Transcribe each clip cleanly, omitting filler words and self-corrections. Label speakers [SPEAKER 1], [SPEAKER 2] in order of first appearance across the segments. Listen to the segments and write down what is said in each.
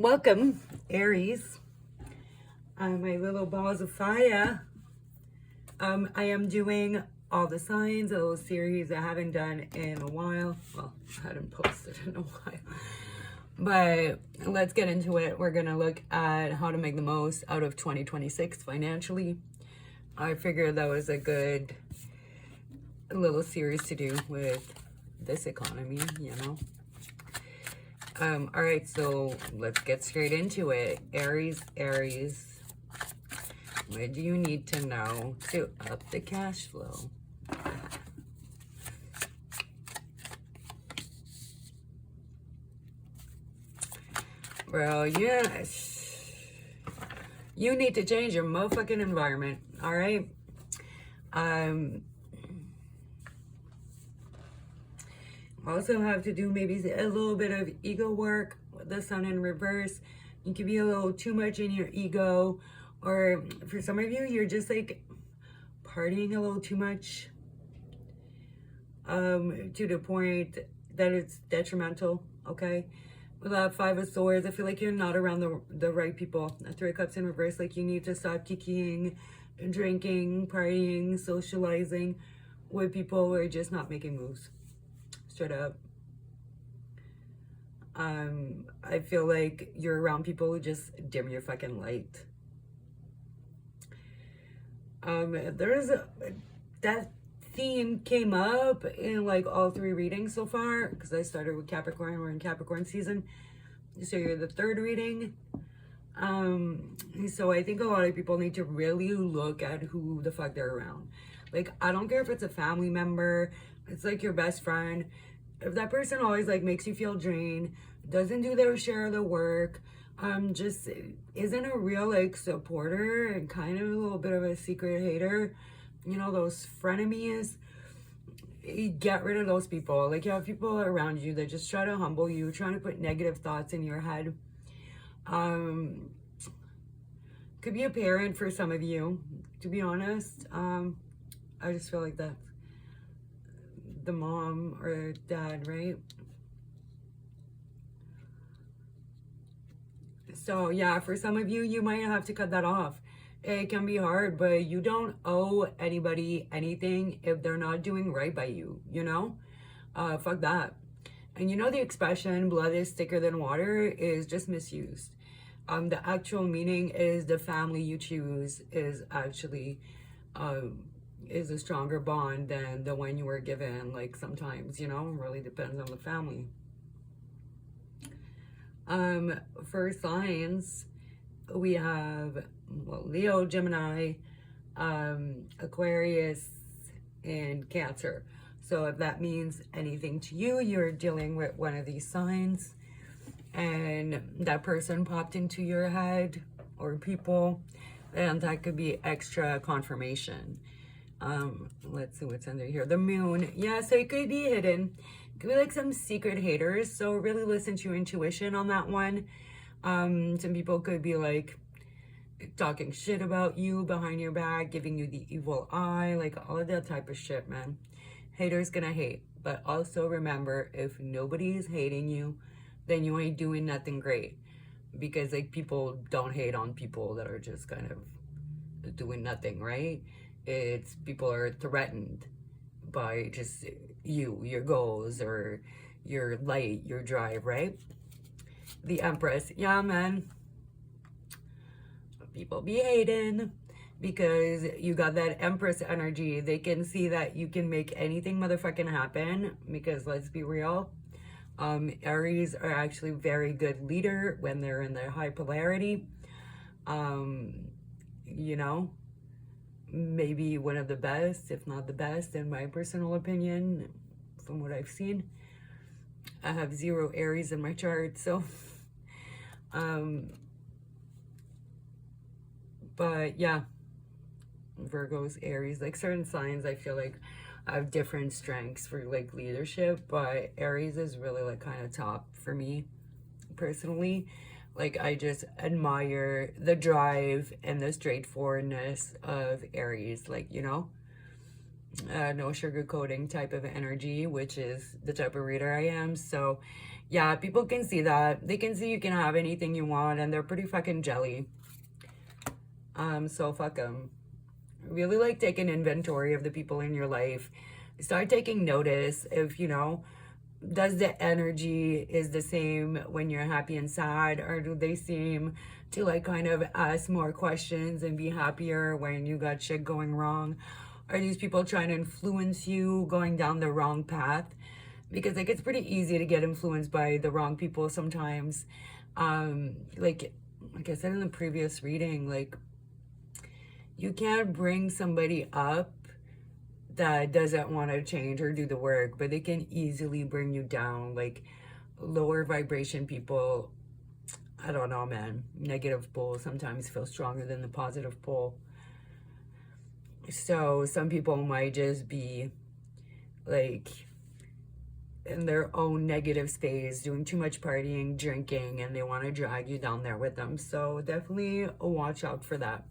[SPEAKER 1] Welcome, Aries. My little balls of fire. I am doing all the signs, a little series I haven't done in a while. Well, I hadn't posted in a while. But let's get into it. We're going to look at how to make the most out of 2026 financially. I figured that was a good little series to do with this economy, you know. All right, so let's get straight into it. Aries, what do you need to know to up the cash flow? Bro, yes. You need to change your motherfucking environment, all right? Also have to do maybe a little bit of ego work with the sun in reverse. You could be a little too much in your ego, or for some of you, you're just like partying a little too much, to the point that it's detrimental, okay? With that Five of Swords, I feel like you're not around the right people. That Three of Cups in reverse, like you need to stop kikiing, drinking, partying, socializing with people who are just not making moves. Straight up. I feel like you're around people who just dim your fucking light. That theme came up in like all three readings so far, because I started with Capricorn. We're in Capricorn season, so you're the third reading. So I think a lot of people need to really look at who the fuck they're around. Like, I don't care if it's a family member, it's like your best friend. If that person always like makes you feel drained, doesn't do their share of the work, just isn't a real like supporter and kind of a little bit of a secret hater, you know, those frenemies, get rid of those people. Like, you have people around you that just try to humble you, trying to put negative thoughts in your head. Could be a parent for some of you, to be honest. I just feel like that's the mom or dad, right? So yeah, for some of you, you might have to cut that off. It can be hard, but you don't owe anybody anything if they're not doing right by you, you know? Fuck that. And you know the expression, blood is thicker than water, is just misused. The actual meaning is the family you choose is actually, is a stronger bond than the one you were given. Like, sometimes, you know, it really depends on the family. For signs, we have, well, Leo, Gemini, Aquarius, and Cancer. So if that means anything to you, you're dealing with one of these signs, and that person popped into your head, or people, and that could be extra confirmation. Let's see what's under here. The moon. Yeah, so it could be hidden. It could be like some secret haters. So really listen to your intuition on that one. Some people could be like talking shit about you behind your back, giving you the evil eye, like all of that type of shit, man. Haters gonna hate. But also remember, if nobody is hating you, then you ain't doing nothing great. Because like, people don't hate on people that are just kind of doing nothing, right? It's people are threatened by just you, your goals, or your light, your drive, right? The Empress. Yeah, man. People be hating because you got that Empress energy. They can see that you can make anything motherfucking happen, because let's be real, Aries are actually very good leader when they're in their high polarity. You know, maybe one of the best, if not the best, in my personal opinion, from what I've seen. I have 0 Aries in my chart, so but yeah, Virgos, Aries, like certain signs I feel like have different strengths for like leadership, but Aries is really like kind of top for me personally. Like, I just admire the drive and the straightforwardness of Aries, like, you know. no sugarcoating type of energy, which is the type of reader I am. So yeah, people can see that. They can see you can have anything you want, and they're pretty fucking jelly. So fuck them. Really like take an inventory of the people in your life. Start taking notice if, you know, does the energy is the same when you're happy and sad, or do they seem to like kind of ask more questions and be happier when you got shit going wrong? Are these people trying to influence you going down the wrong path? Because like it's pretty easy to get influenced by the wrong people sometimes. Like I said in the previous reading, like you can't bring somebody up that doesn't want to change or do the work, but they can easily bring you down. Like lower vibration people, I don't know, man. Negative pull sometimes feel stronger than the positive pull. So some people might just be like in their own negative space, doing too much partying, drinking, and they want to drag you down there with them. So definitely watch out for that.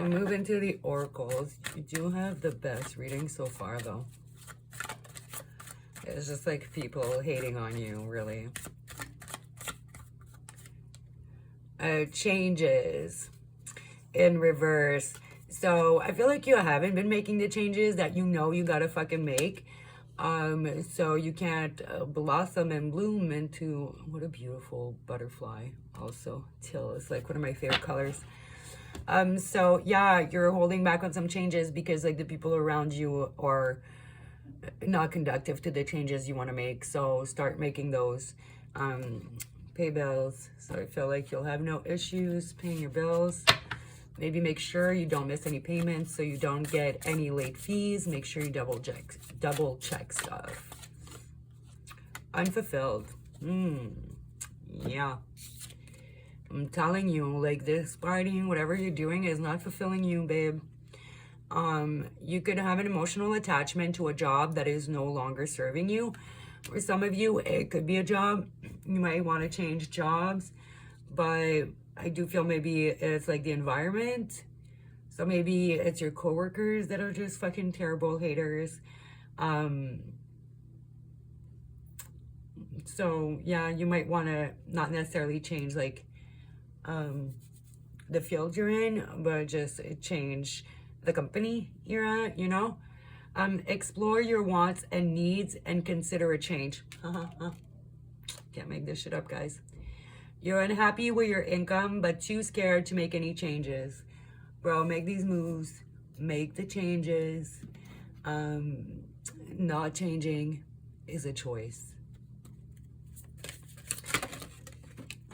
[SPEAKER 1] We move into the oracles. You do have the best reading so far, though. It's just like people hating on you, really. Changes in reverse. So I feel like you haven't been making the changes that you know you gotta fucking make. So you can't blossom and bloom into, what a beautiful butterfly. Also, teal is like one of my favorite colors. So yeah, you're holding back on some changes because like the people around you are not conductive to the changes you want to make. So start making those. Pay bills. So I feel like you'll have no issues paying your bills. Maybe make sure you don't miss any payments so you don't get any late fees. Make sure you double check stuff. Unfulfilled. Yeah. I'm telling you, like this partying, whatever you're doing is not fulfilling you, babe. You could have an emotional attachment to a job that is no longer serving you. For some of you, it could be a job. You might want to change jobs, but I do feel maybe it's like the environment. So maybe it's your coworkers that are just fucking terrible haters. So yeah, you might want to not necessarily change like the field you're in, but just change the company you're at, you know? Explore your wants and needs and consider a change. Can't make this shit up, guys. You're unhappy with your income, but too scared to make any changes. Bro, make these moves. Make the changes. Not changing is a choice.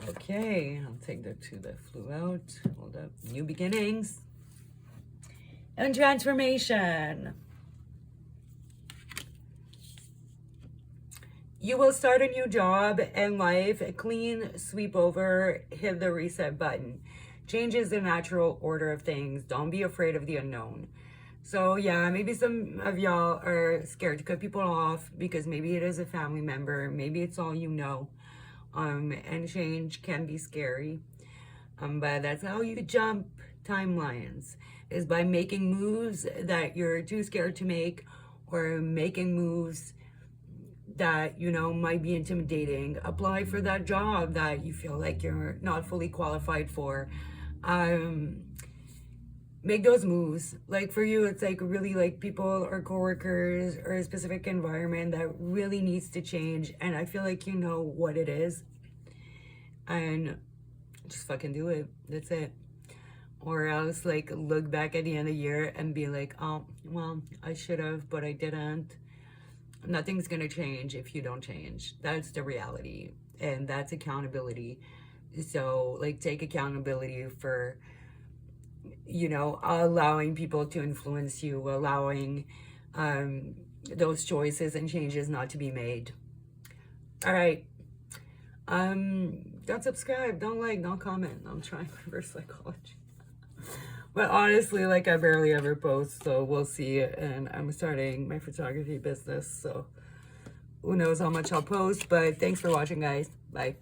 [SPEAKER 1] Okay, I'll take the two that flew out. Hold up. New beginnings. And transformation. You will start a new job and life, clean, sweep over, hit the reset button. Change is the natural order of things. Don't be afraid of the unknown. So yeah, maybe some of y'all are scared to cut people off because maybe it is a family member. Maybe it's all you know. And change can be scary. But that's how you jump timelines, is by making moves that you're too scared to make, or making moves that, you know, might be intimidating. Apply for that job that you feel like you're not fully qualified for. Make those moves. Like for you, it's like really like people or coworkers or a specific environment that really needs to change. And I feel like you know what it is. And just fucking do it. That's it. Or else like look back at the end of the year and be like, oh, well, I should have, but I didn't. Nothing's gonna change if you don't change. That's the reality. And that's accountability. So like take accountability for, you know, allowing people to influence you, allowing those choices and changes not to be made. All right. Don't subscribe, don't like, don't comment. I'm trying reverse psychology. But honestly, like I barely ever post, so we'll see. And I'm starting my photography business, so who knows how much I'll post. But thanks for watching, guys. Bye.